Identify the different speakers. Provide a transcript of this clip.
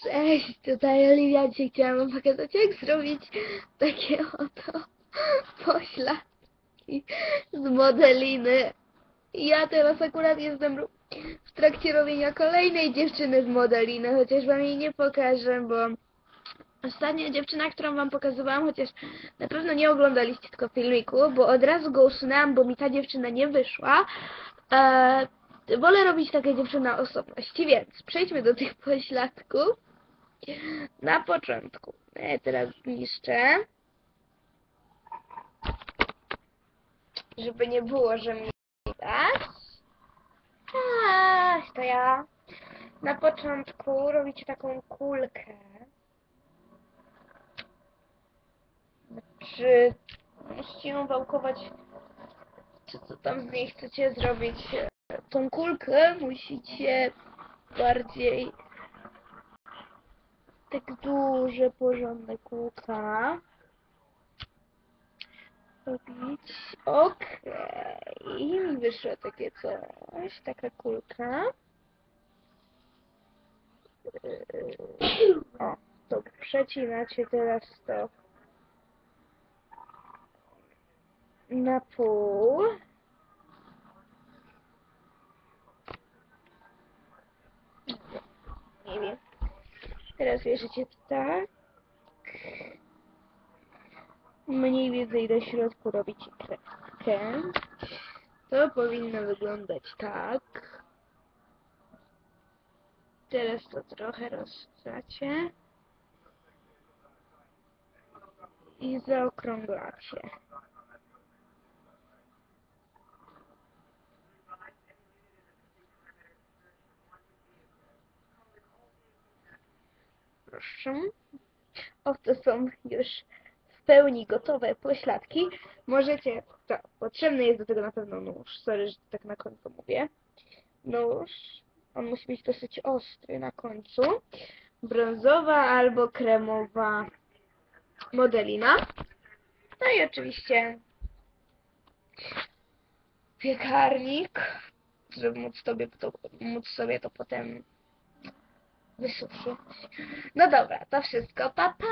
Speaker 1: Cześć, tutaj Oliwia. Dzisiaj chciałam wam pokazać, jak zrobić takie oto pośladki z modeliny. Ja teraz akurat jestem w trakcie robienia kolejnej dziewczyny z modeliny, chociaż wam jej nie pokażę, bo ostatnia dziewczyna, którą wam pokazywałam, chociaż na pewno nie oglądaliście tylko filmiku, bo od razu go usunęłam, bo mi ta dziewczyna nie wyszła. Wolę robić takie dziewczyny na osobności, więc przejdźmy do tych pośladków. Na początku. Teraz zniszczę. Żeby nie było, że mnie widać. To ja. Na początku robicie taką kulkę. Czy musicie ją wałkować, czy co tam z niej chcecie zrobić? Tą kulkę musicie bardziej tak duże, porządne kółka robić. Okej. Mi wyszło takie coś, taka kulka. O, to przecinacie teraz to na pół. Nie wiem. Teraz bierzecie tak. Mniej więcej do środku robicie kreskę. To powinno wyglądać tak. Teraz to trochę rozstrzacie i zaokrąglacie. Proszę. Oto są już w pełni gotowe pośladki. Możecie, potrzebny jest do tego na pewno nóż. Sorry, że tak na końcu mówię. Nóż. On musi być dosyć ostry na końcu. Brązowa albo kremowa modelina. No i oczywiście piekarnik, żeby móc sobie to potem wysuszyć. No dobra, to wszystko. Pa, pa!